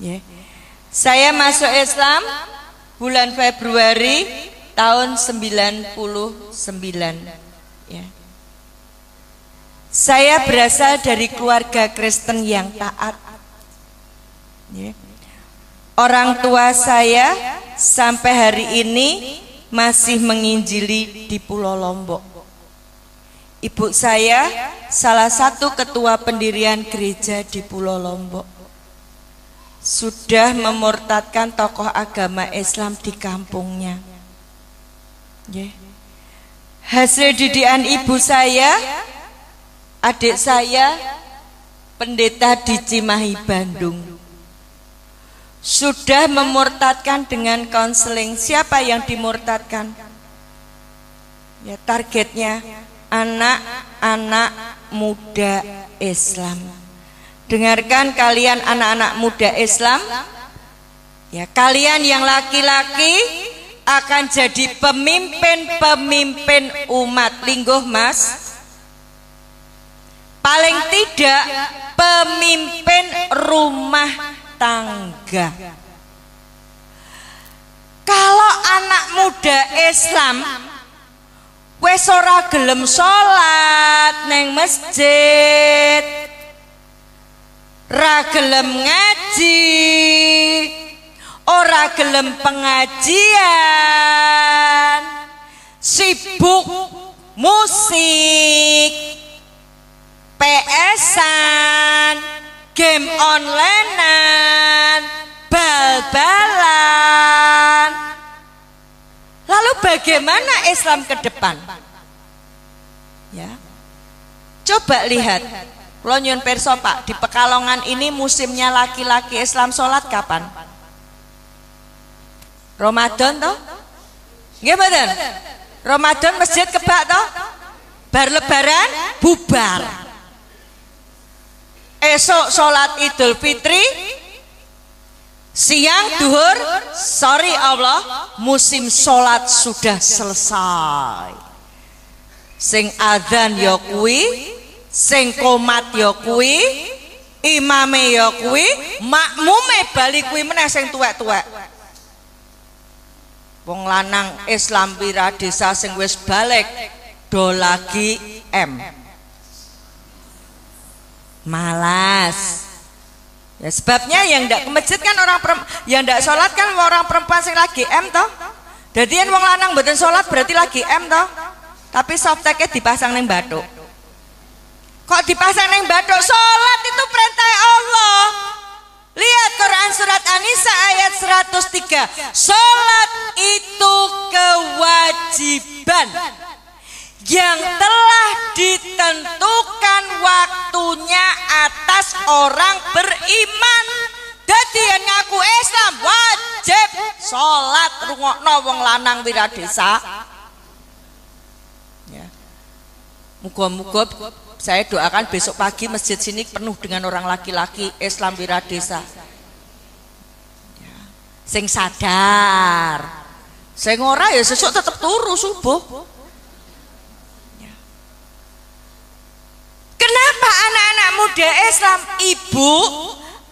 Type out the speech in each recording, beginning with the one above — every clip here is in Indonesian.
Ya. Saya masuk Islam bulan Februari tahun 99. Ya. Saya berasal dari keluarga Kristen yang taat. Ya. Orang tua saya sampai hari ini masih menginjili di Pulau Lombok. Ibu saya salah satu ketua pendirian gereja di Pulau Lombok. Sudah memurtadkan tokoh agama Islam di kampungnya. Yeah. Hasil didikan ibu saya, adik saya pendeta di Cimahi, Bandung. Sudah memurtadkan dengan konseling. Siapa yang dimurtadkan? Ya, targetnya anak-anak muda Islam. Dengarkan kalian anak-anak muda Islam, ya, kalian yang laki-laki akan jadi pemimpin-pemimpin umat. Lingguh Mas, paling tidak pemimpin rumah tangga. Kalau anak muda Islam wes ora gelem sholat neng masjid, ra gelem ngaji, ora gelem pengajian, sibuk musik, PS-an, game online-an, bal-balan. Lalu bagaimana Islam ke depan? Ya. Coba lihat. Kula nyuwun pirsa Pak, di Pekalongan ini musimnya laki-laki Islam sholat kapan? Ramadan toh? Nggih mboten? Ramadan masjid kebak toh? Bar lebaran bubar. Esok sholat Idul Fitri, siang duhur, sorry Allah, musim sholat sudah selesai. Sing adzan ya kuwi, sing komat ya kuwi, imame ya kuwi, makmume bali kuwi meneh sing tuwek-tuwek. Wong lanang Islam Wiradesa sing wis balik do lagi malas. Ya sebabnya yang ndak ke masjid kan orang yang ndak sholat kan orang perempuan sing lagi toh. Dadi yen wong lanang mboten sholat berarti lagi toh. Tapi softtek-e dipasang ning bathuk. Kok dipasang ning bathuk? Sholat itu perintah Allah. Lihat Quran surat An-Nisa ayat 103. Sholat itu kewajiban yang telah ditentukan waktunya atas orang beriman. Dadi yen ngaku Islam wajib sholat. Rungokno wong lanang Wiradesa. Ya. Muga-muga saya doakan besok pagi masjid sini penuh dengan orang laki-laki Islam Wiradesa. Ya. Sing sadar. Sing ora ya sesuk tetep turu subuh. Kenapa anak-anak muda Islam, ibu,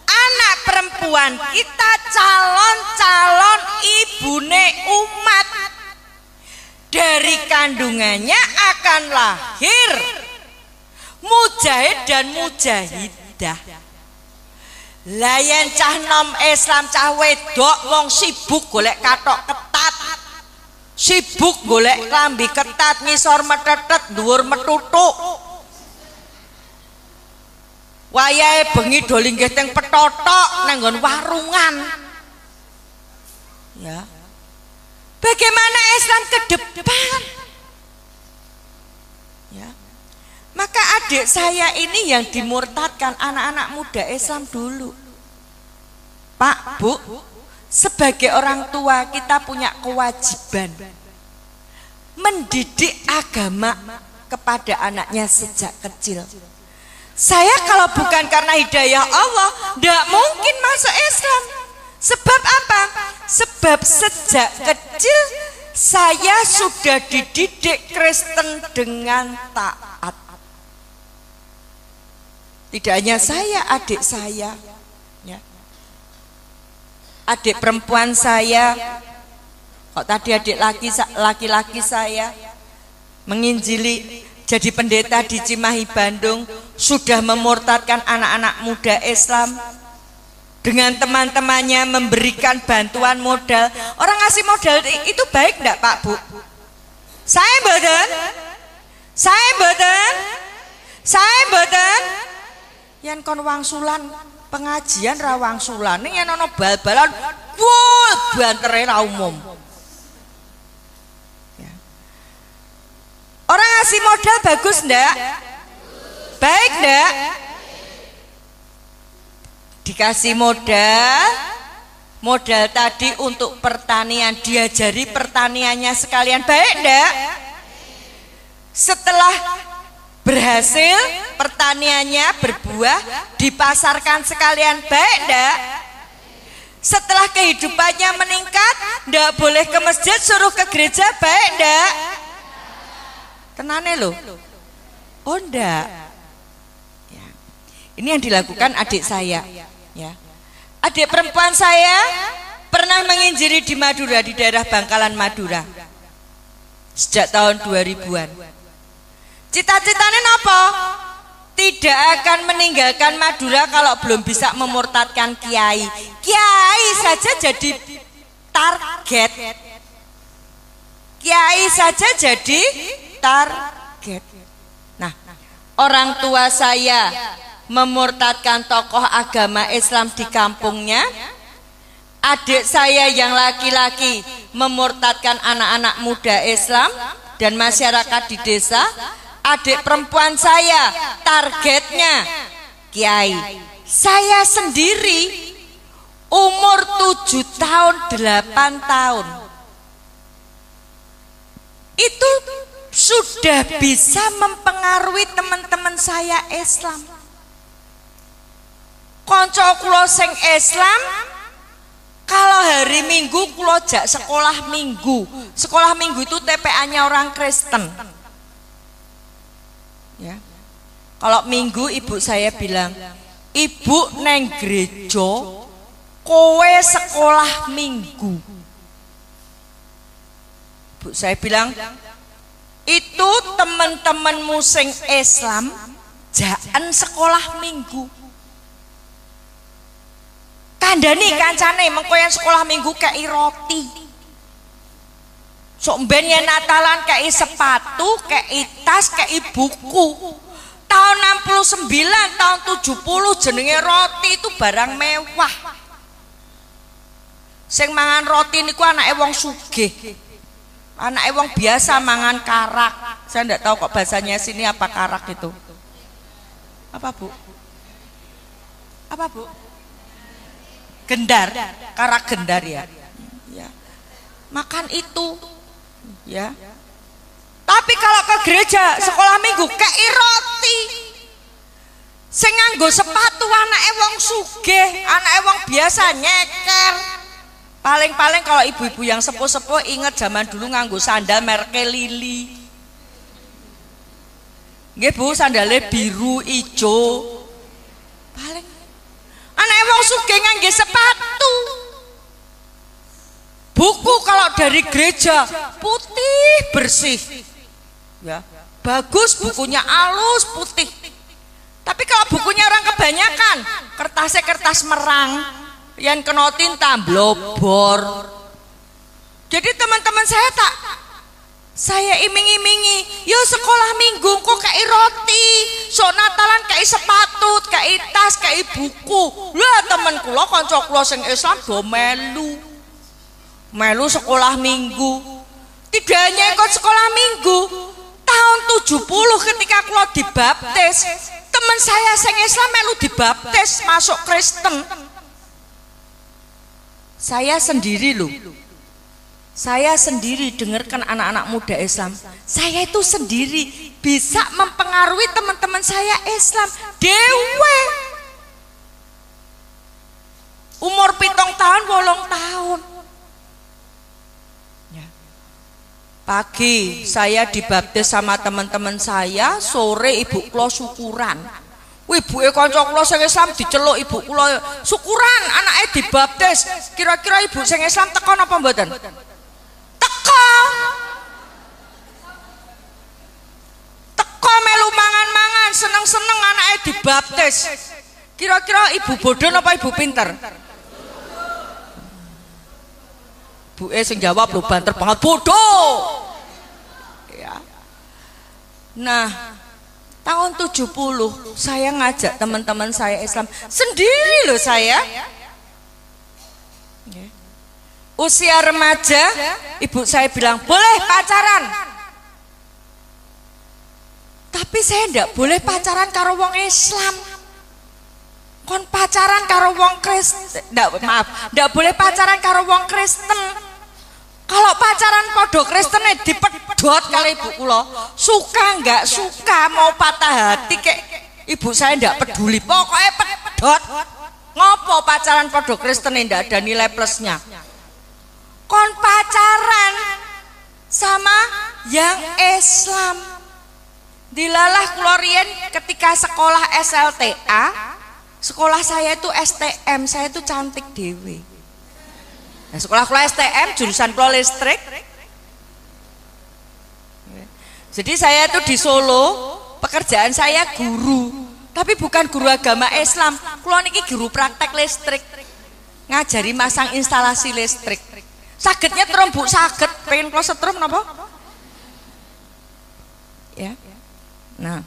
anak perempuan kita calon-calon ibune umat. Dari kandungannya akan lahir mujahid dan mujahidah. Layan cah nom Islam cah wedok wong sibuk golek katok ketat, sibuk golek klambi ketat, ngisor metetet, dhuwur metutuk. Wayahe bengi do linggih teng petotok nang nggon warungan. Ya. Bagaimana Islam ke depan? Ya. Maka adik saya ini yang dimurtadkan anak-anak muda Islam dulu. Pak, Bu, sebagai orang tua kita punya kewajiban mendidik agama kepada anaknya sejak kecil. Saya kalau bukan karena hidayah Allah, tidak mungkin masuk Islam. Sebab apa? Sebab sejak kecil saya sudah dididik Kristen dengan taat. Tidak hanya saya, adik saya. Ya. adik perempuan saya, kok tadi adik laki-laki saya menginjili jadi pendeta di Cimahi Bandung, sudah memurtadkan anak-anak muda Islam dengan teman-temannya memberikan bantuan modal. Orang ngasih modal itu baik enggak Pak Bu? Saya mboten yen kon wangsulan pengajian ra wangsulan ning yen ana bal-balan full bantere ra umum. Ya. Orang ngasih modal bagus ndak? Baik ndak? Dikasih modal tadi untuk pertanian, diajari pertaniannya sekalian, baik ndak? Setelah berhasil pertaniannya berbuah, dipasarkan sekalian, baik ndak? Setelah kehidupannya meningkat, ndak boleh ke masjid, suruh ke gereja, baik ndak? Tenane loh. Oh ndak. Ya. Ini yang dilakukan adik saya. Ya. Adik perempuan saya pernah menginjili di Madura, di daerah Bangkalan Madura sejak tahun 2000-an. Cita-citanya apa? Tidak akan meninggalkan Madura kalau belum bisa memurtadkan kiai. Kiai saja jadi target. Kiai saja jadi target. Nah, orang tua saya memurtadkan tokoh agama Islam di kampungnya. Adik saya yang laki-laki memurtadkan anak-anak muda Islam dan masyarakat di desa. Adik perempuan saya targetnya kiai. Saya sendiri umur 7 tahun 8 tahun itu sudah bisa mempengaruhi teman-teman saya Islam. Konco kula sing Islam kalau hari Minggu kula jak sekolah Minggu. Sekolah Minggu itu TPA-nya orang Kristen. Ya. Kalau Minggu ibu saya bilang, "Ibu neng gereja, kowe sekolah Minggu." Ibu saya bilang, "Itu teman-temanmu sing Islam jaan sekolah Minggu." Kandani kancane mengko yen sekolah Minggu kei roti. Sok ben yen Natalan kei sepatu, kei tas, kei buku. Tahun 69, tahun 70 jenenge roti itu barang mewah. Sing mangan roti niku anake wong sugih. Anake wong biasa mangan karak. Saya ndak tahu kok bahasanya sini apa karak itu. Apa Bu? Apa Bu? Gendar, karak gendar ya. Ya. Makan itu. Ya. Tapi kalau ke gereja sekolah Minggu kei roti. Sing nganggo sepatu anake wong sugih, anake wong biasa nyeker. Paling-paling kalau ibu-ibu yang sepuh-sepuh inget zaman dulu nganggo sandal merke Lili. Nggih Bu, sandalnya biru ijo. Paling anake wong sugih nganggo sepatu. Buku kalau dari gereja putih bersih, ya bagus, bukunya halus putih. Tapi kalau bukunya orang kebanyakan, kertasnya kertas merang, yang kena tinta blobor. Jadi teman-teman saya iming-imingi, yo sekolah Minggu kok kei roti, sok Natalan kei sepatu, kei tas, kei buku. Lah temen kula kanca kula sing Islam do melu sekolah Minggu. Tidak hanya ikut sekolah Minggu, tahun 70 ketika kula dibaptis, teman saya sing Islam melu dibaptis masuk Kristen. Saya sendiri loh. Saya sendiri dengarkan anak-anak muda Islam. Saya itu sendiri bisa mempengaruhi teman-teman saya Islam. Dewe umur 7 tahun, 8 tahun. Pagi saya dibaptis sama teman-teman saya, sore ibu kula syukuran. Ibuke kanca kula sing Islam diceluk ibu kula syukuran anake dibaptis. Kira-kira ibu sing Islam teko napa mboten? Teko. Teko melu mangan-mangan, seneng-seneng anake dibaptis. Kira-kira ibu bodoh napa ibu pinter? Ibuke sing jawab lho banter banget bodoh. Ya. Nah, tahun 70 saya ngajak teman-teman saya Islam sendiri loh saya. Usia remaja, ibu saya bilang boleh pacaran. Tapi saya ndak boleh pacaran karo wong Islam. Kon pacaran karo wong Kristen, ndak boleh pacaran karo wong Kristen. Kalau pacaran podo Kristen dipedot kali ibu kula. Suka nggak suka mau patah hati kayak ibu saya ndak peduli. Pokoknya pedot. Ngopo pacaran podo Kristen ndak ada nilai plusnya. Kon pacaran sama yang Islam. Dilalah kula riyen ketika sekolah SLTA, sekolah saya itu STM, saya itu cantik dewe. Nah, sekolah STM jurusan kula listrik. Jadi saya itu di Solo, pekerjaan saya guru, tapi bukan guru agama Islam. Kula niki guru praktek listrik. Ngajari masang instalasi listrik. Sagednya trom Bu, saged. Pengen kula setrum napa? Ya. Nah,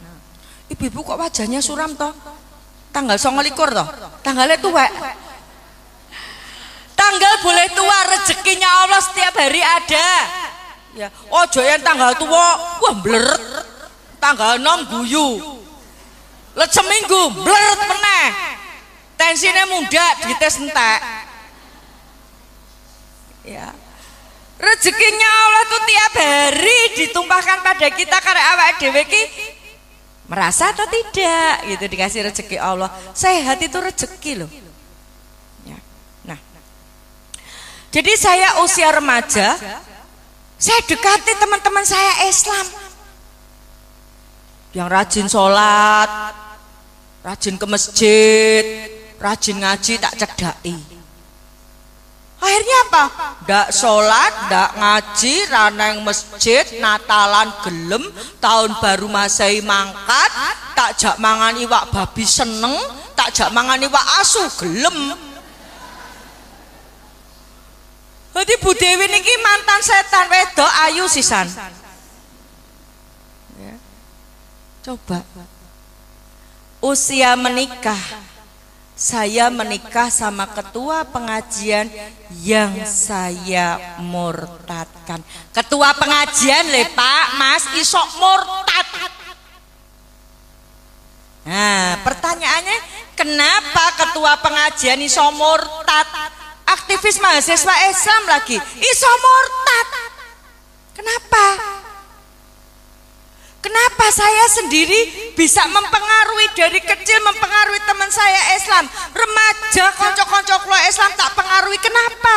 ibu-ibu kok wajahnya suram toh? Tanggal 29 toh? Tanggalnya tuwek. Tanggal boleh tua, rezekinya Allah setiap hari ada. Ya, ojo yang tanggal tua, wah bleret. Tanggal 6 guyu. Let seminggu bleret meneh. Tensinya muda, dites entek. Ya. Rezekinya Allah tuh tiap hari ditumpahkan pada kita karena awak dhewe ki merasa atau tidak gitu dikasih rezeki Allah. Sehat itu rezeki loh. Jadi saya usia remaja, saya dekati teman-teman saya Islam yang rajin sholat, rajin ke masjid, rajin ngaji tak cedai. Akhirnya apa? Ndak sholat, ndak ngaji, raneng masjid, Natalan gelem, tahun baru Masehi mangkat, tak jak mangan iwak babi seneng, tak jak mangan iwak asu gelem. Jadi Bu Dewi niki mantan setan wedok ayu sisan. Ya. Coba. Usia menikah. Saya menikah sama ketua pengajian yang saya murtadkan. Ketua pengajian le Pak, Mas isok murtad. Nah, pertanyaannya kenapa ketua pengajian iso murtad? Aktivis mahasiswa Islam lagi iso murtad. Kenapa? Kenapa saya sendiri bisa mempengaruhi dari kecil, mempengaruhi teman saya Islam, remaja konco-konco kula Islam tak pengaruhi, kenapa?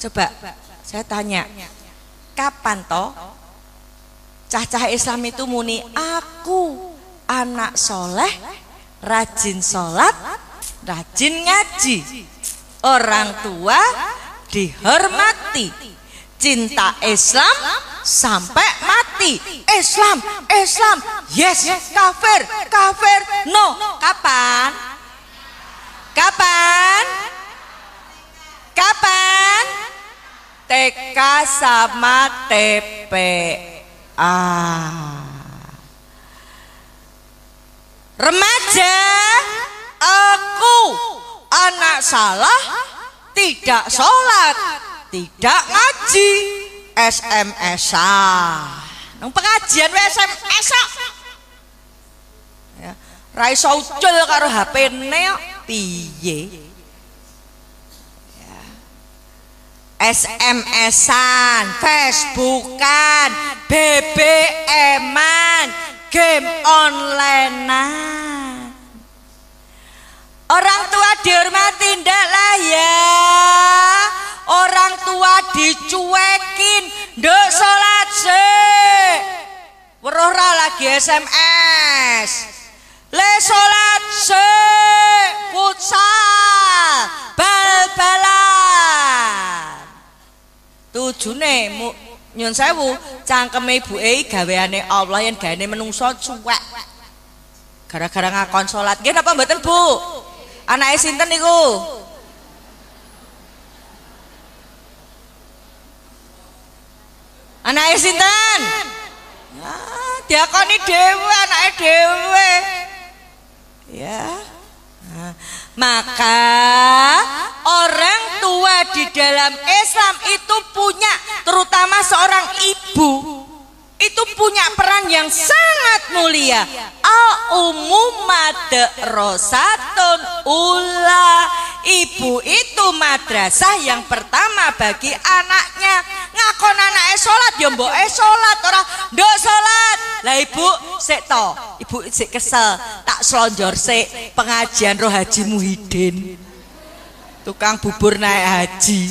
Coba saya tanya, kapan toh cah-cah Islam itu muni aku anak soleh, rajin sholat, rajin ngaji, orang tua dihormati, cinta Islam sampai mati. Islam, Islam, yes, kafir, kafir, no. Kapan? Kapan? Kapan? TK sama TPA. Remaja, aku anak salah, tidak sholat, tidak ngaji, SMS-an. Nang pengajian SMS-an. Ya, ra iso ucul karo HP-ne kok piye? Ya. SMS-an, Facebook-an, BBM-an, game online-an. Orang tua dihormati ndak lah ya. Orang tua dicuekin, nduk salat sik. Weruh ra lagi SMS. Le salat se futsal bal-balan. Tujune nyun sewu cangkeme ibuke gaweane Allah yen gaweane menungso cuek. Gara-gara ngakon salat. Nggih napa mboten, Bu? Anake sinten niku? Anake sinten? Ah, diakoni dhewe anake dhewe. Ya. Nah, maka orang tua di dalam Islam itu punya, terutama seorang ibu, itu punya peran yang sangat mulia. Al-ummu madrasatun ula. Ibu itu madrasah yang pertama bagi anaknya. Ngakon anake salat ya mboke salat ora nduk salat. Lah ibu sik to, ibu sik kesel, tak slonjor sik pengajian roh Haji Muhyiddin. Tukang bubur naik haji.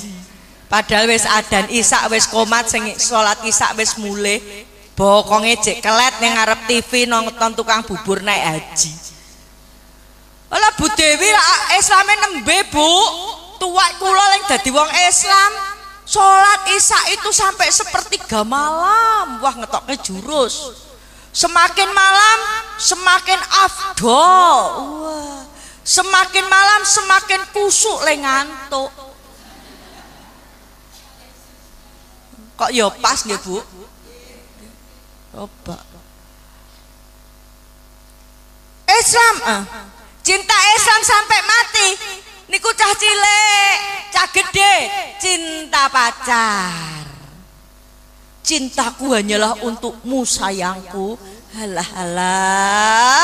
Padahal wis adan isak wis komat sing salat isak wis mulih. Bokonge jek kelet ning ngarep TV nonton tukang bubur naik haji. Ala Bu Dewi Islame nembe, Bu. Tuwak kula leng dadi wong Islam. Salat isya itu sampai 1/3 malam. Wah ngetokke jurus. Semakin malam semakin afdol. Wah. Semakin malam semakin kusuk le ngantuk. Kok ya pas nggih, Bu? Coba. Islam cinta Islam sampai mati. Niku cah cilik, cah gede, cinta pacar. Cintaku hanyalah untukmu sayangku. Halah.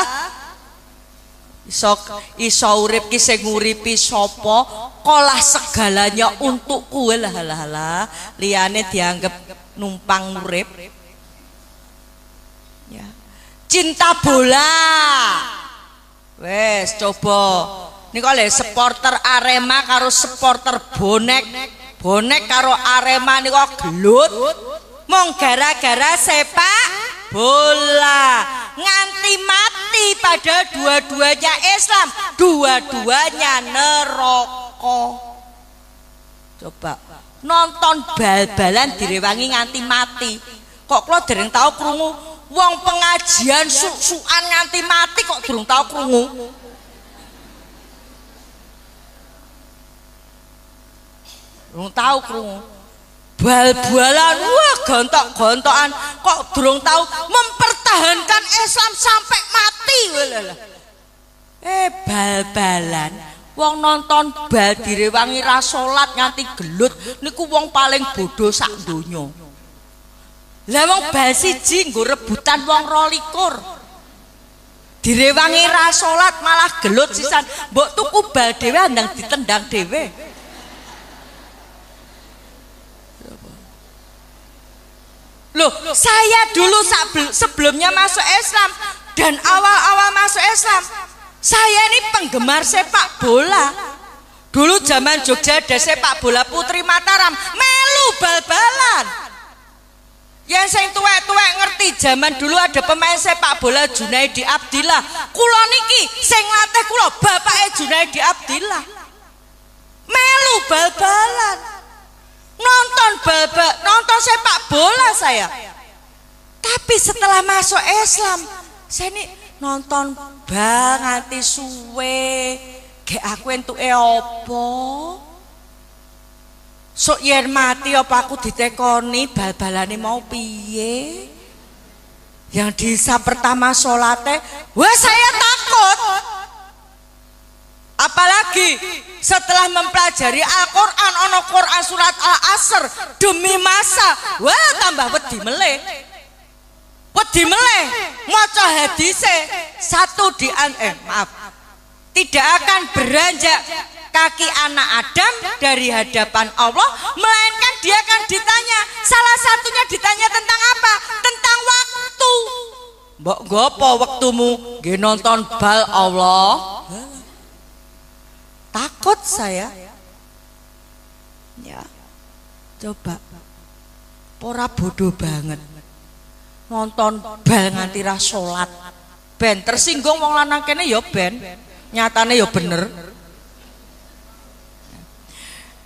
Iso urip ki sing nguripi sapa? Kolah segalanya untukku. Halah. Liyane dianggap numpang urip. Ya. Cinta bola. Wes coba. Niku lho supporter Arema karo supporter bonek karo Arema niku gelut. Mong gara-gara sepak bola. Nganti mati pada dua-duanya Islam, dua-duanya neraka. Coba nonton bal-balan direwangi nganti mati. Kok kula dereng tau krungu wong pengajian suk-sukan nganti mati kok durung tau krungu. Durung tau krungu. Bal-balan wah gontok-gontokan kok durung tau mempertahankan Islam sampai mati. Bal-balan wong nonton bal direwangi ra salat nganti gelut niku wong paling bodoh sak donya. Lah wong bal siji nggo rebutan wong 22. Direwangi ra salat malah gelut sisan. Mbok tuku bal dhewe andang ditendang dhewe. Loh, saya dulu sebelumnya masuk Islam dan awal-awal masuk Islam, saya ini penggemar sepak bola. Dulu zaman Jogja ada sepak bola Putri Mataram, melu bal-balan. Yang saya tuwek-tuwek ngerti zaman dulu ada pemain sepak bola Junaidi Abdillah. Kula niki sing nglatih kula bapake Junaidi Abdillah. Melu bal-balan. Nonton sepak bola saya. Tapi setelah masuk Islam, saya ini nonton bal nganti suwe. Gek aku entuke apa? Sok yen mati apa aku ditekoni bal-balane mau piye? Yang disa pertama salate, wah saya takut. Apalagi setelah mempelajari Al-Quran, ono Quran surat Al-Asr demi masa, wah tambah wedi meleh. Wedi meleh maca hadise tidak akan beranjak kaki anak Adam dari hadapan Allah, melainkan dia akan ditanya, salah satunya ditanya tentang apa? Tentang waktu. Mbok gopo waktumu nggih nonton bal Allah? Takut saya. Ya. Coba. Ora bodoh banget. Nonton bal nganti ra salat. Ben tersinggung wong lanang kene ya ben, nyatane ya bener.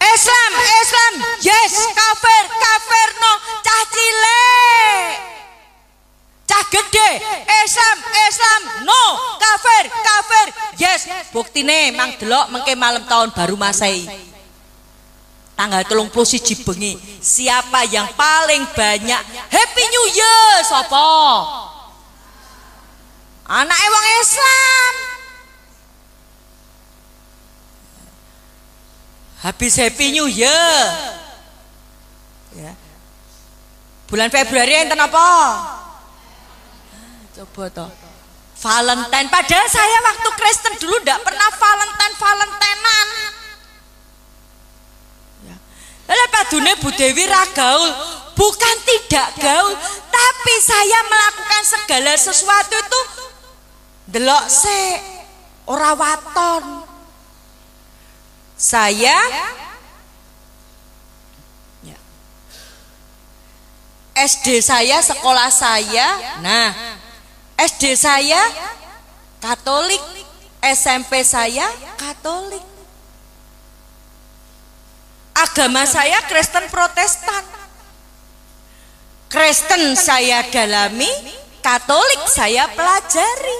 Islam, Islam, yes, kafir, kafir no, cah cilik, cah gede, Islam, Islam, no, kafir, kafir, yes. Buktine mang delok mengke malam tahun baru Masehi. Tanggal 31 bengi, siapa yang paling banyak Happy New Year? Sapa? Anake wong Islam. Habis Happy New Year. Ya. Bulan Februari enten apa? Coba toh. Valentine. Padahal saya waktu Kristen dulu ndak pernah Valentinean. Lalu padune Bu Dewi ra gaul, bukan tidak gaul, tapi saya melakukan segala sesuatu itu delok sik ora waton. Saya ya, SD saya, sekolah saya, nah SD saya Katolik, SMP saya Katolik. Agama saya Kristen Protestan. Kristen saya dalami, Katolik saya pelajari.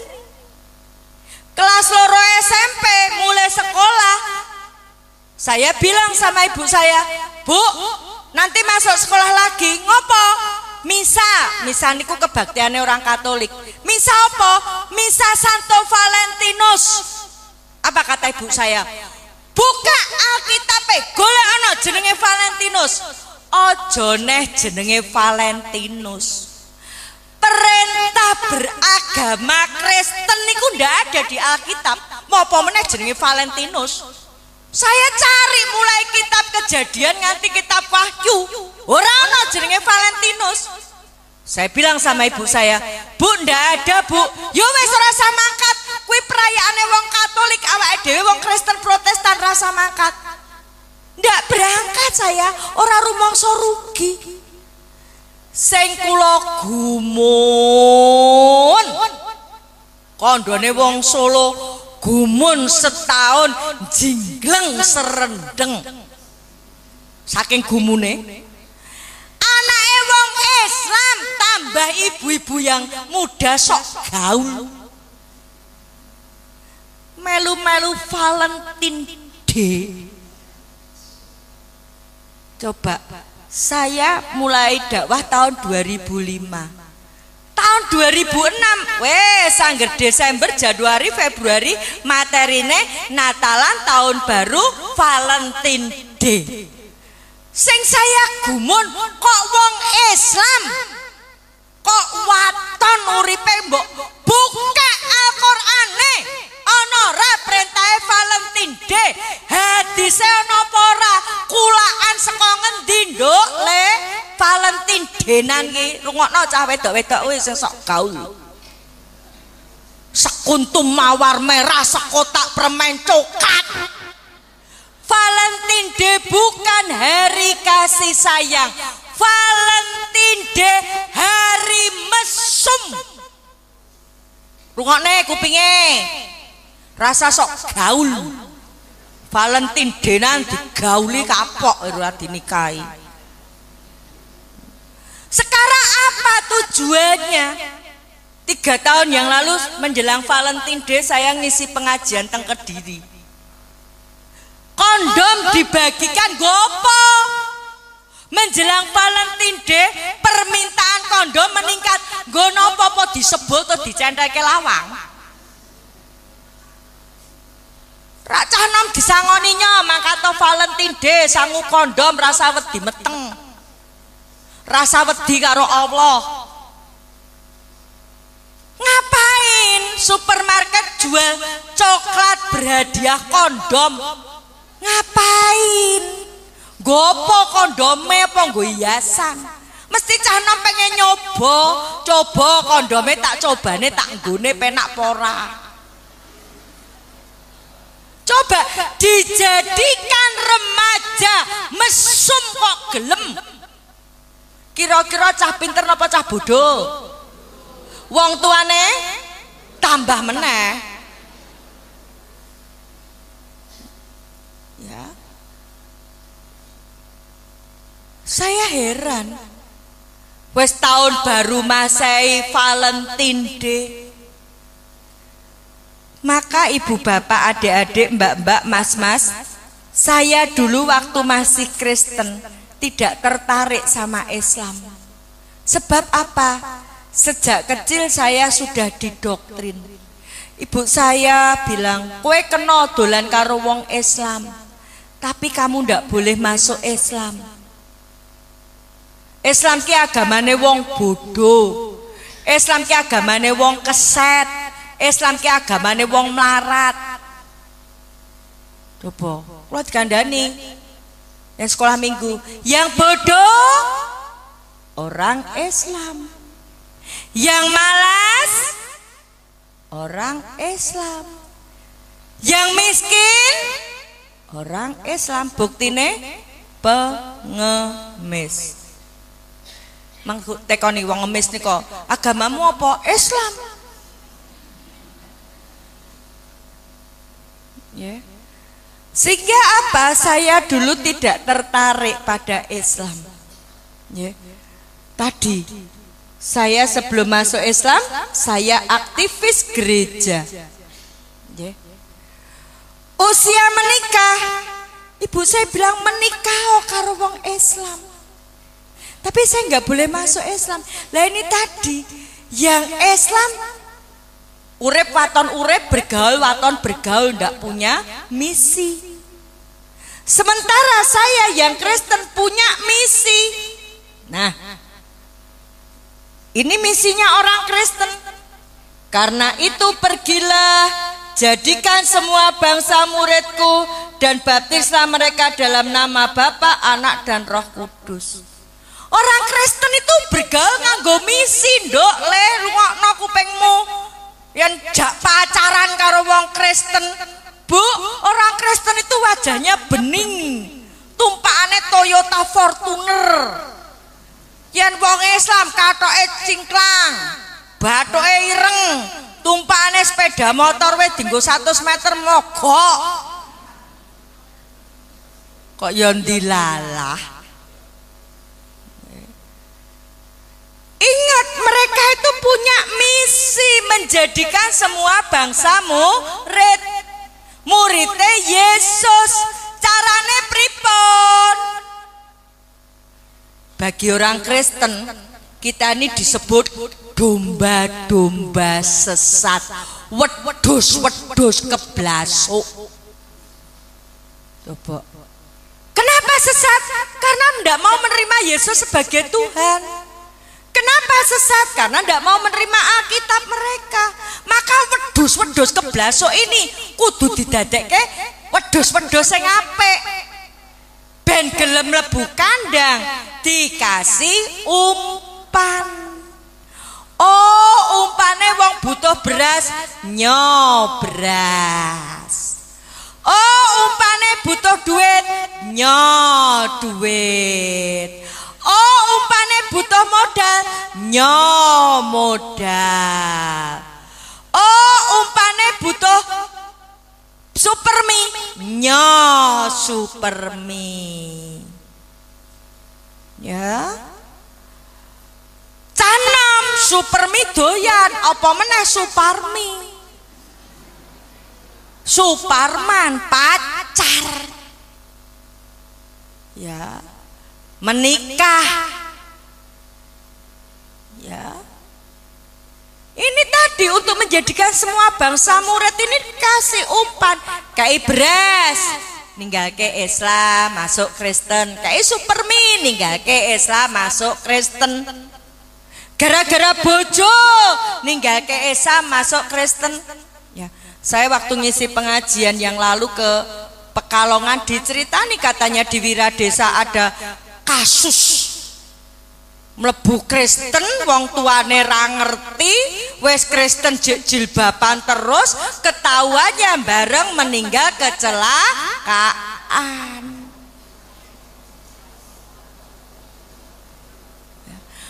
Kelas loro SMP mulai sekolah, saya bilang sama ibu saya, Bu, nanti masuk sekolah lagi, ngopo? Misa niku kebaktiannya orang Katolik. Misa apa? Misa Santo Valentinus. Apa kata ibu saya? Buka Alkitab, golek ana jenenge Valentinus. Aja neh jenenge Valentinus. Perintah beragama Kristen niku ndak ada di Alkitab. Apa meneh jenenge Valentinus? Saya cari mulai kitab Kejadian nganti kitab Wahyu, ora ana jenenge Valentinus. Saya bilang sama ibu saya, Bu, ndak ada, Bu. Yo wis ora usah mangkat. Kuwi perayaane wong Katolik, awake dhewe wong Kristen Protestan rasa mangkat. Ndak berangkat saya, ora rumangsa rugi. Sing kula gumun. Kandhane wong Solo gumun setahun jinggleng serendeng. Saking gumune. Anake wong Islam tambah ibu-ibu yang muda sok gaul. Melu-melu Valentine Day. Coba, saya mulai dakwah tahun 2005. Tahun 2006, wes angger Desember, Januari, Februari materine Natalan, tahun baru, Valentine Day. Sing saya gumun, kok wong Islam kok waton uripe mbok buka Al-Qur'ane ana ora perintahe Valentine Day, hadise ana apa ora, kulaan saka ngendi nduk le Valentine Day-nan ki. Rungokno cah wedok-wedok kuwi sing sok gaul. Sekuntum mawar merah, sekotak permen coklat. Valentine Day bukan hari kasih sayang. Valentine Day hari mesum. Rungokne kupinge. Rasa sok gaul. Valentine Day nan digauli kapok ora dinikahi. Sekarang apa tujuannya? 3 tahun yang lalu menjelang Valentine Day saya ngisi pengajian teng Kediri. Kondom dibagikan gopo. Menjelang Valentine Day permintaan kondom meningkat. Nggo napa apa disebul to dicentelke lawang. Rak cah nom disangoni nyom mangkat Valentine Day sangu kondom rasa wedi meteng. Rasa wedi karo Allah. Ngapain supermarket jual coklat berhadiah kondom? Ngapain? Gopo kondome apa nggo hiasan? Mesti cah nom pengen nyoba, coba kondome tak cobane tak nggone penak pora. Coba dijadikan remaja mesum kok gelem. Kira-kira cah pinter apa cah bodoh? Wong tuane tambah meneh. Ya. Saya heran. Wes tahun baru Masehi, Valentine Day. Maka ibu bapak, adik-adik, mbak-mbak, mas-mas, saya dulu waktu masih Kristen tidak tertarik sama Islam. Sebab apa? Sejak kecil saya sudah didoktrin. Ibu saya bilang, kowe kena dolan karo wong Islam, tapi kamu ndak boleh masuk Islam. Islam ki agamane wong bodoh. Islam ki agamane wong keset. Islam ki agamane wong melarat. Coba, kula dikandani yang sekolah minggu, yang bodoh orang Islam, yang malas orang Islam, yang miskin orang Islam. Buktine pengemis. Mangku tekoni wong ngemis nika, agamamu apa? Islam. Ya. Sehingga apa? Saya dulu tidak tertarik pada Islam. Ya. Tadi saya sebelum masuk Islam, saya aktivis gereja. Ya. Usia menikah, ibu saya bilang menikah karo wong Islam. Tapi saya nggak boleh masuk Islam. Lah ini tadi yang Islam urip waton urip, bergaul waton bergaul, ndak punya misi. Sementara saya yang Kristen punya misi. Nah, ini misinya orang Kristen. Karena itu pergilah, jadikan semua bangsa muridku dan baptislah mereka dalam nama Bapa, Anak dan Roh Kudus. Orang Kristen itu bergaul nganggo misi, nduk le rungokno kupingmu. Yang jak pacaran karo wong Kristen. Bu, orang Kristen itu wajahnya bening. Tumpakane Toyota Fortuner. Yang wong Islam katoke cingklang, bathuke ireng, tumpakane sepeda motor wis dienggo 100 meter mogok. Kok ya ndilalah. Ingat, mereka itu punya misi menjadikan semua bangsa murid. Muridnya Yesus. Carane pripun? Bagi orang Kristen, kita ini disebut domba-domba sesat, wedhus-wedhus keblasuk. Coba. Kenapa sesat? Karena tidak mau menerima Yesus sebagai Tuhan. Kenapa sesat? Karena tidak mau menerima Alkitab mereka. Maka wedhus-wedhus keblasuk ini kudu didadekke wedhus-wedhus sing apik. Ben gelem mlebu kandang dikasih umpan. Oh, umpane wong butuh beras, nyobras. Oh, umpane butuh duit, duit. Oh, umpane butuh modal, modal. Oh, umpane butuh supermi, supermi. Ya. Canam supermi doyan, apa meneh suparmi. Suparman pacar. Ya. Menikah. Ya. Ini tadi untuk menjadikan semua bangsa murid ini kasih umpan, kayak beras, ninggalke Islam masuk Kristen, kayak supermi ninggalke Islam masuk Kristen. Gara-gara bojo ninggalke Islam masuk Kristen. Ya, saya waktu ngisi pengajian yang lalu ke Pekalongan diceritani katanya di Wiradesa ada kasus mlebu Kristen, wong tuane ra ngerti, wis Kristen jilbaban terus, ketahuannya bareng meninggal kecelakaan.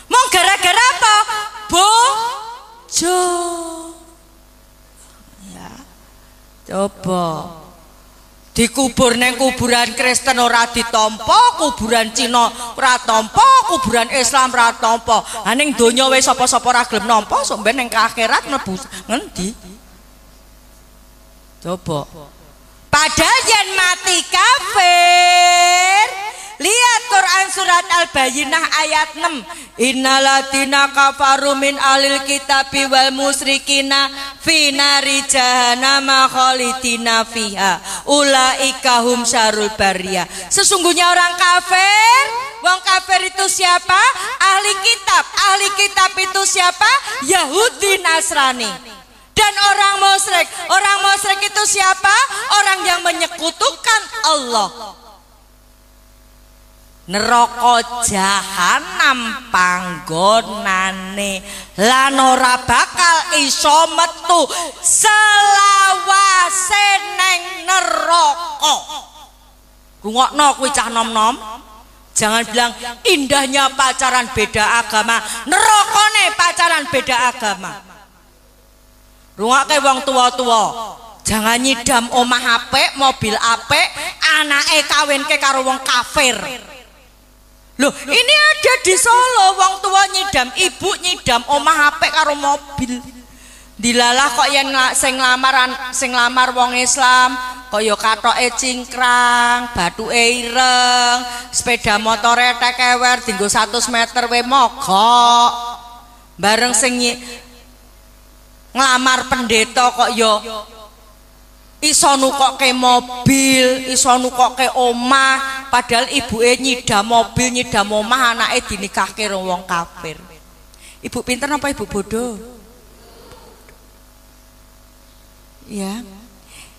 Mau gara-gara apa? Bojo. Coba dikubur neng kuburan Kristen ora ditampa, kuburan Cina ora tampa, kuburan Islam ora tampa. Ha ning donya wis sapa-sapa ora gelem nampa, sok ben ning akhirat mlebu ngendi? Coba. Padahal yen mati kafir. Lihat Quran surat Al-Bayyinah ayat 6. Innalatina kafaru min alil kitabi wal musrikina fi nari jahannama khalidina fiha ulaika hum syarul bariyah. Sesungguhnya orang kafir, wong kafir itu siapa? Ahli kitab. Ahli kitab itu siapa? Yahudi Nasrani. Dan orang musyrik itu siapa? Orang yang menyekutukan Allah. Neraka jahanam panggonane lan ora bakal iso metu selawase neng neraka. Rungokno kuwi cah nom-nom. Jangan bilang indahnya pacaran beda agama, nerakane pacaran beda agama. Rungokke wong tua-tua. Jangan nyidam omah apik, mobil apik, anake kawinke karo wong kafir. Loh, ini ada di Solo, wong tua nyidam, ibu nyidam omah apik karo mobil. Dilalah kok yen sing lamar wong Islam, kaya kathoke cingkrang, bathuke ireng, sepeda motore tekewer dienggo 100 meter we mogok. Bareng sing nglamar pendeta kok ya iso nukokke mobil, iso nukokke omah, padahal ibuke nyidam mobil, nyidam omah, anake dinikahke karo wong kafir. Ibu pinter apa ibu bodoh? Ya.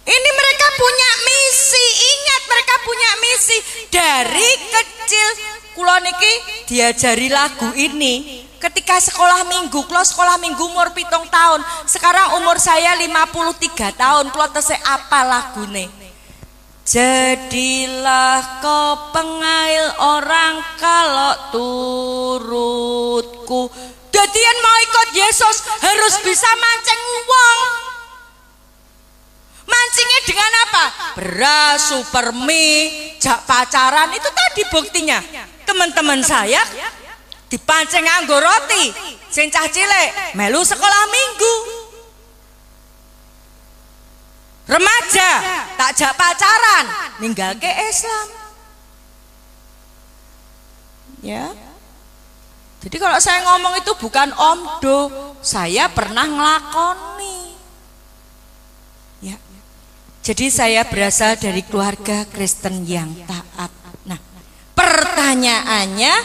Ini mereka punya misi, ingat mereka punya misi. Dari kecil kula niki diajari lagu ini. Ketika sekolah minggu, kula sekolah minggu umur 7 tahun. Sekarang umur saya 53 tahun. Kula tesih apa lagune? Jadilah kau pengail orang kalau turutku. Dadian mau ikut Yesus harus bisa mancing uang. Mancingnya dengan apa? Beras, supermie, jak pacaran, itu tadi buktinya. Teman-teman saya dipancing nganggo roti, sing cah cilik melu sekolah minggu. Remaja tak jak pacaran, ninggalke Islam. Ya. Jadi kalau saya ngomong itu bukan omdo, saya pernah ngelakoni. Ya. Jadi saya berasal dari keluarga Kristen yang taat. Nah, pertanyaannya,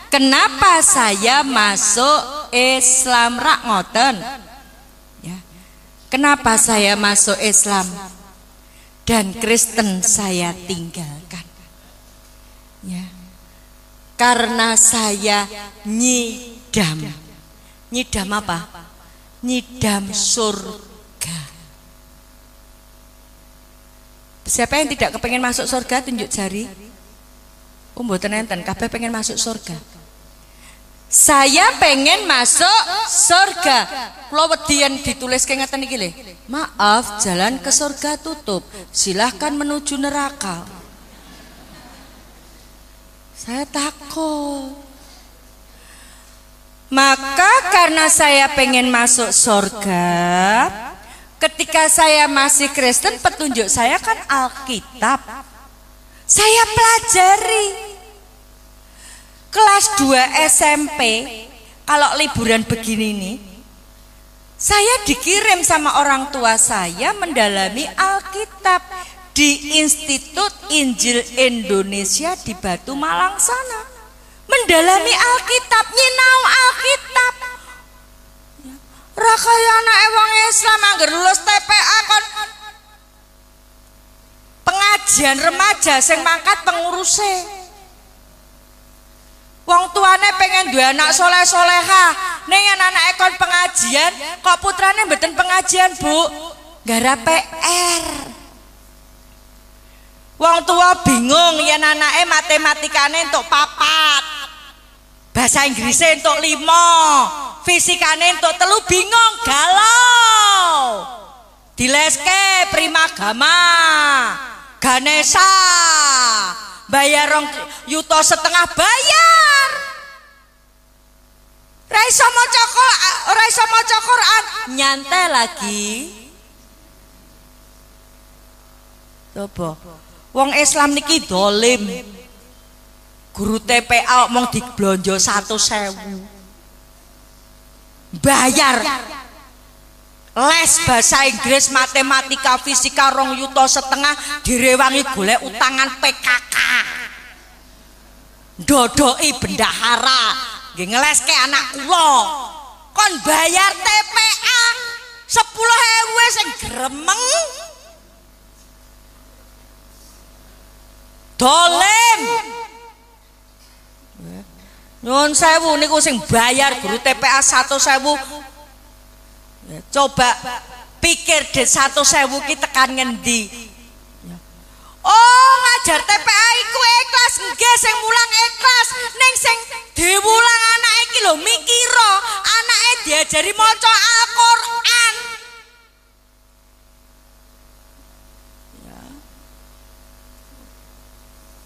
kenapa saya masuk Islam rak ngoten? Ya. Kenapa saya masuk Islam dan Kristen saya tinggalkan? Ya. Karena saya nyidam. Nyidam apa? Nyidam surga. Siapa yang tidak kepengen masuk surga tunjuk jari. Mboten enten, kabeh pengen masuk surga. Saya pengen masuk surga. Kula wedi yen dituliske ngeten iki lho. Maaf, jalan ke surga tutup. Silahkan menuju neraka. Saya takut. Maka karena saya pengen masuk surga, ketika saya masih Kristen, petunjuk saya kan Alkitab. Saya pelajari. Kelas 2 SMP, kalau liburan begini nih, saya dikirim sama orang tua saya mendalami Alkitab di Institut Injil Indonesia di Batu Malang sana. Mendalami Alkitab, nyinau Alkitab. Rakaya anake wong Islam angger lulus TPA kon pengajian remaja sing mangkat penguruse. Wong tuane pengen duwe anak soleh-soleha, ning anake kon pengajian, kok putrane mboten pengajian, Bu? Garap PR. Wong tua bingung yen anake matematikane entuk 4. Bahasa Inggrisnya entuk 5, fisikane entuk 3, bingung, galau. dileske Primagama, Ganesha, bayar 2,5 juta bayar. Ora iso maca Quran, nyantai lagi. Coba, wong Islam niki dolim. Guru TPA mong diblonjo 100.000. Bayar. Les bahasa Inggris, matematika, fisika 2,5 juta direwangi golek utangan PKK. Dodoki bendahara, nggih ngeleske anak kula. Kon bayar TPA 10.000 sing gremeng. Dolim. Nyuwun sewu niku sing bayar guru TPA 100.000. Coba pikir deh 100.000 ki tekan ngendi? Oh, ngajar TPA iku ikhlas, nggih sing mulang ikhlas, ning sing diwulang anake iki lho mikira, anake diajari maca Al-Qur'an.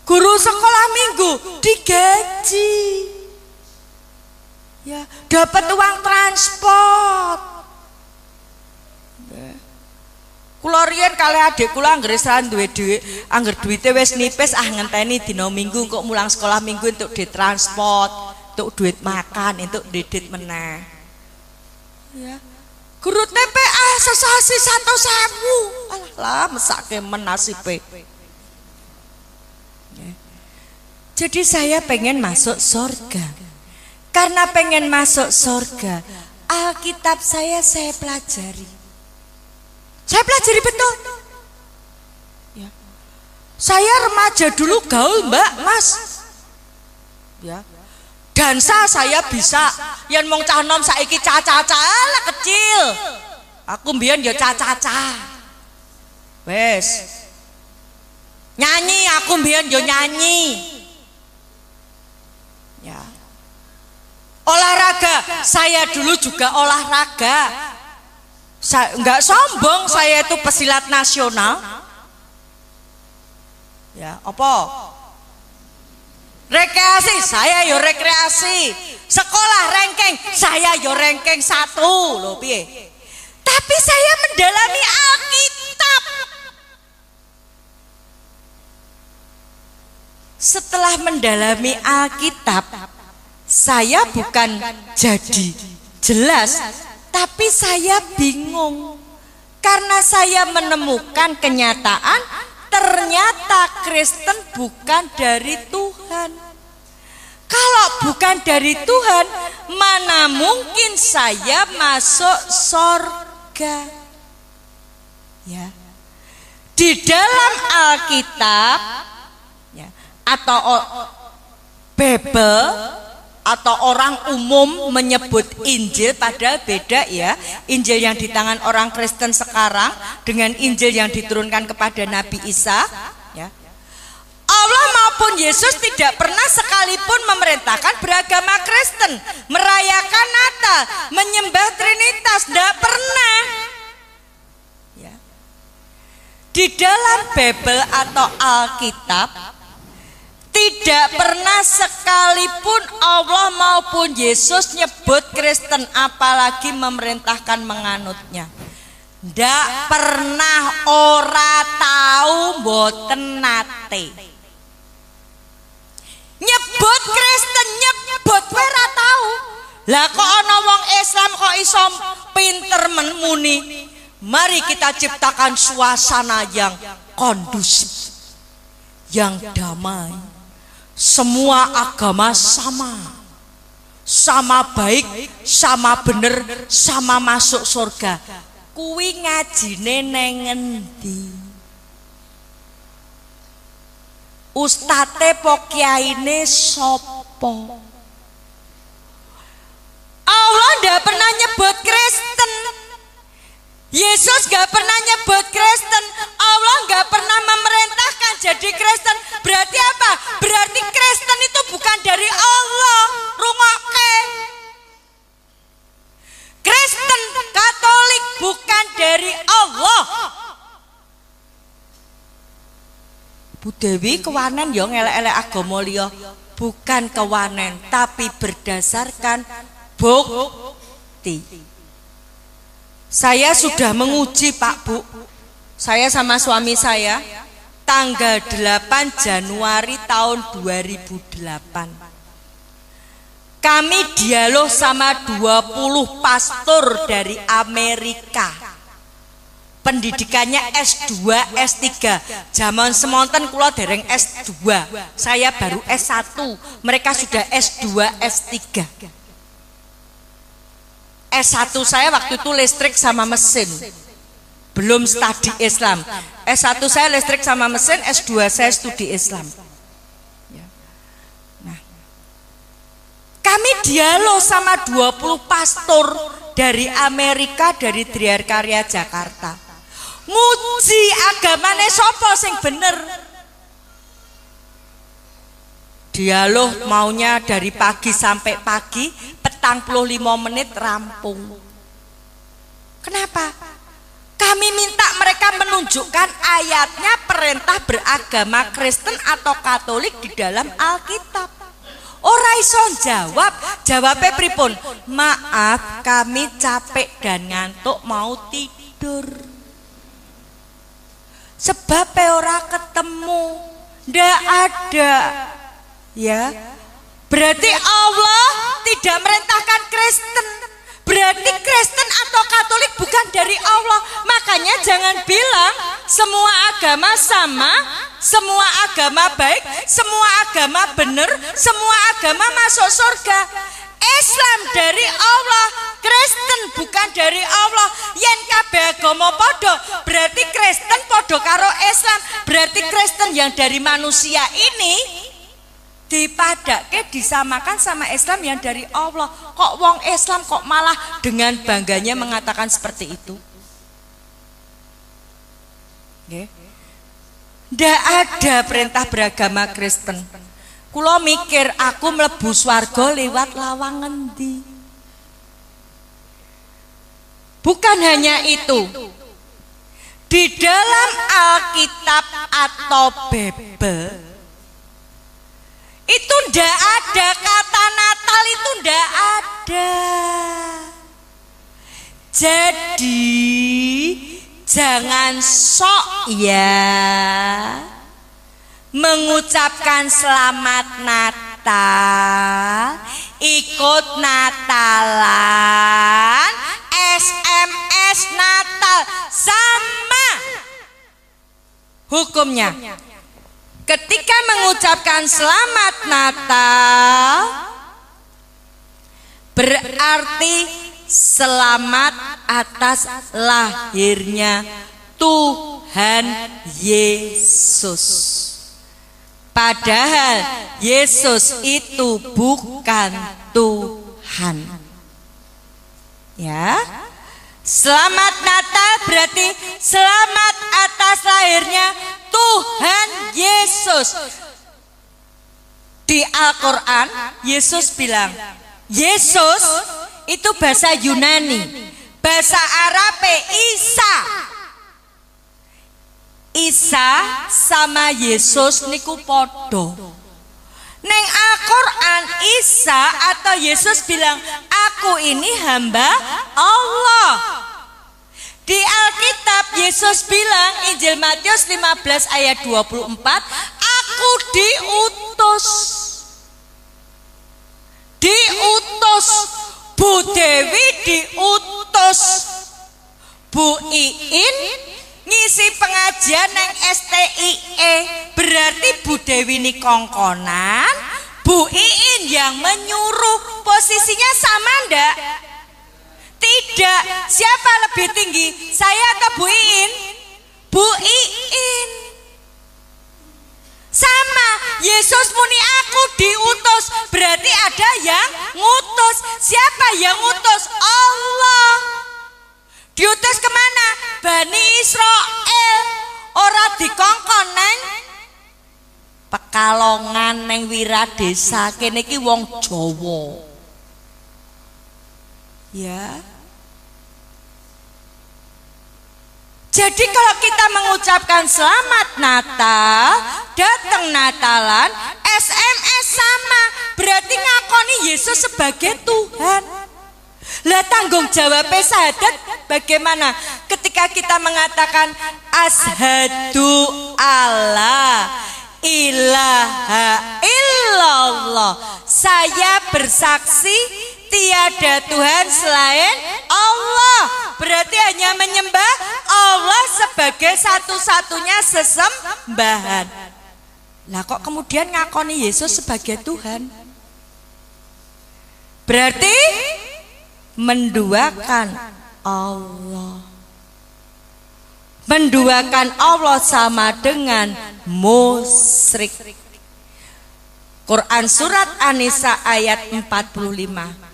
Guru sekolah minggu digaji. Ya, dapat uang transport. Kula riyen kali adik kula anggere saran duwe dhuwit, angger duwite wis nipis ngenteni dina Minggu kok mulang sekolah Minggu entuk duit transport, entuk duit makan, entuk didit meneh. Ya. Guru TPA sesasi 100.000. Alah mesake men nasibe. Ya. Jadi saya pengen masuk surga. Karena pengen masuk surga, Alkitab saya pelajari. Saya pelajari betul. Ya. Saya remaja dulu gaul Mbak, Mas. Ya. Dansa saya bisa. Yen mong cah nom saiki caca-caca lah kecil. Aku mbiyen ya caca-caca. Wes. Nyanyi aku mbiyen ya nyanyi. Ya. Olahraga, saya dulu juga olahraga. Enggak sombong, saya itu pesilat nasional. Ya, apa? Rekreasi, saya yo rekreasi. Sekolah ranking, saya yo ranking 1 loh piye. Tapi saya mendalami Alkitab. Setelah mendalami Alkitab, saya bukan jadi jelas, tapi saya bingung karena saya menemukan kenyataan ternyata Kristen bukan dari Tuhan. Kalau bukan dari Tuhan, mana mungkin saya masuk surga? Ya. Di dalam Alkitab ya, atau Bible atau orang umum menyebut Injil, padahal beda ya. Injil yang di tangan orang Kristen sekarang dengan Injil yang diturunkan kepada Nabi Isa ya. Allah maupun Yesus tidak pernah sekalipun memerintahkan beragama Kristen merayakan Natal, menyembah Trinitas, tidak pernah ya. Di dalam Bible atau Alkitab tidak pernah sekalipun Allah maupun Yesus nyebut Kristen, apalagi memerintahkan menganutnya. Ndak pernah, ora tahu, mboten nate. Nyebut Kristen, nyebut ora tahu. Lah kok ana wong Islam kok iso pinter muni. Mari kita ciptakan suasana yang kondusif, yang damai. Semua agama sama baik, sama bener, sama masuk surga. Kuwi ngajine neng endi? Ustate po kiyaine sopo? Allah ndak pernah nyebut Kristen. Yesus gak pernah nyebut Kristen. Allah gak pernah memerintahkan jadi Kristen. Berarti apa? Berarti Kristen itu bukan dari Allah. Rungokke. Kristen Katolik bukan dari Allah. Dewi kewanen yo ngelek-elek agama liya, bukan kewanen tapi berdasarkan bukti. Saya sudah menguji Pak Bu. Saya sama suami saya tanggal 8 Januari tahun 2008. Kami dialog sama 20 pastor dari Amerika. Pendidikannya S2, S3. Zaman semonten kula dereng S2. Saya baru S1. Mereka sudah S2, S3. S1 saya waktu itu listrik sama mesin. Belum studi Islam. S1 saya listrik sama mesin, S2 saya studi Islam. Nah, kami dialog sama 20 pastor dari Amerika, dari Driarkarya Jakarta. Nguji agamane sapa sing bener. Dialog maunya dari pagi sampai pagi, 45 menit rampung. Kenapa? Kami minta mereka menunjukkan ayatnya perintah beragama Kristen atau Katolik di dalam Alkitab. Ora iso jawabnya pripun? Maaf, kami capek dan ngantuk mau tidur. Sebab ora ketemu, ndak ada, ya. Berarti Allah tidak merintahkan Kristen. Berarti Kristen atau Katolik bukan dari Allah. Makanya jangan bilang semua agama sama, semua agama baik, semua agama benar, semua agama masuk surga. Islam dari Allah, Kristen bukan dari Allah. Yen kabeh agama podo, berarti Kristen podo karo Islam. Berarti Kristen yang dari manusia ini dipadake disamakan sama Islam yang dari Allah. Kok wong Islam kok malah dengan bangganya mengatakan seperti itu? Ndak ada perintah beragama Kristen. Kulo mikir aku mlebu swarga lewat lawang ngendi. Bukan hanya itu. Di dalam Alkitab atau Bible itu ndak ada kata Natal, itu ndak ada. Jadi jangan sok ya mengucapkan selamat Natal, ikut Natalan, SMS Natal, sama hukumnya. Ketika mengucapkan selamat Natal berarti selamat atas lahirnya Tuhan Yesus. Padahal Yesus itu bukan Tuhan. Ya. Selamat Natal berarti selamat atas lahirnya Tuhan Yesus. Di Al-Qur'an Yesus bilang, Yesus itu bahasa Yunani, bahasa Arabe Isa. Isa sama Yesus niku podo. Neng Al-Quran Isa atau Yesus bilang, aku ini hamba Allah. Di Alkitab Yesus bilang, Injil Matius 15 ayat 24, aku diutus. Diutus. Bu Dewi diutus. Bu Iin ngisi pengajian neng STIE, berarti Bu Dewi ini kongkonan, Bu Iin yang menyuruh. Posisinya sama ndak? Tidak. Siapa lebih tinggi, saya atau Bu Iin? Bu Iin. Sama. Yesus muni aku diutus, berarti ada yang ngutus. Siapa yang ngutus? Allah. Diutus kemana? Bani Israel. Ora dikongkon neng Pekalongan, neng Wiradesa, kene iki wong Jawa. Ya. Jadi kalau kita mengucapkan selamat Natal, datang Natalan, SMS sama, berarti ngakoni Yesus sebagai Tuhan. Lah tanggung jawab syahadat bagaimana? Ketika kita mengatakan asyhadu alla ilaha illallah, saya bersaksi tiada Tuhan selain Allah, berarti hanya menyembah Allah sebagai satu-satunya sesembahan. Lah kok kemudian ngakoni Yesus sebagai Tuhan? Berarti menduakan Allah. Menduakan Allah sama dengan musyrik. Quran surat An-Nisa ayat 45.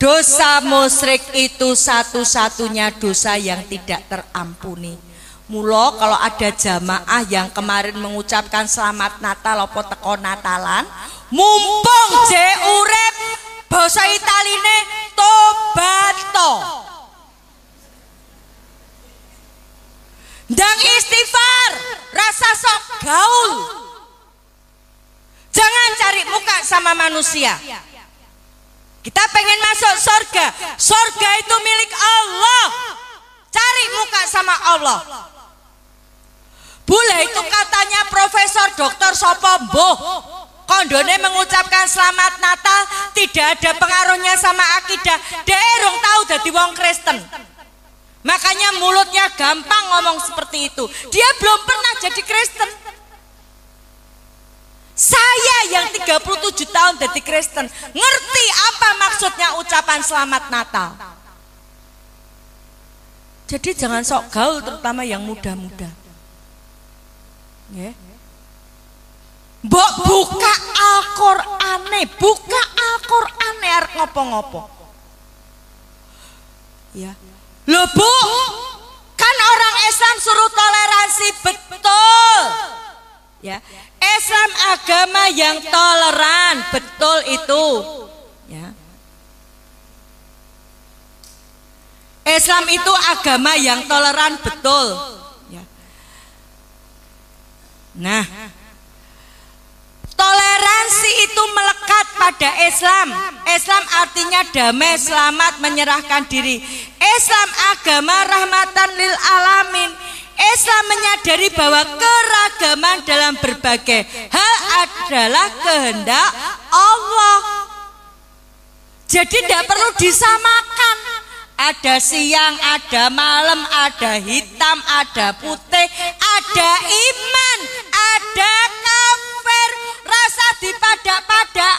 Dosa musyrik itu satu-satunya dosa yang tidak terampuni. Mula kalau ada jamaah yang kemarin mengucapkan selamat Natal apa teko Natalan, mumpung je urip basa Italine tobato. Ndang istighfar, rasa sok gaul. Jangan cari muka sama manusia. Kita pengen masuk surga. Surga itu milik Allah. Cari muka sama Allah. Boleh itu katanya Profesor Doktor Sopombo. Kondone mengucapkan selamat Natal tidak ada pengaruhnya sama akidah. Derong tahu dadi wong Kristen. Makanya mulutnya gampang ngomong seperti itu. Dia belum pernah jadi Kristen. Saya yang 37 tahun jadi Kristen ngerti apa maksudnya ucapan selamat Natal. Jadi jangan sok gaul, terutama yang muda-muda. Yeah. Mbok buka Al-Qur'ane, buka Al-Qur'ane arep ngopo-ngopo. Ya. Loh Bu, kan orang Islam suruh toleransi, betul. Ya. Islam agama yang toleran, betul itu. Ya. Islam itu agama yang toleran, betul. Ya. Nah, toleransi itu melekat pada Islam. Islam artinya damai, selamat, menyerahkan diri. Islam agama rahmatan lil alamin. Islam menyadari bahwa keragaman dalam berbagai hal adalah kehendak Allah. Jadi tidak perlu disamakan. Ada siang, ada malam, ada hitam, ada putih, ada iman, ada kafir. Rasa dipadak-padak.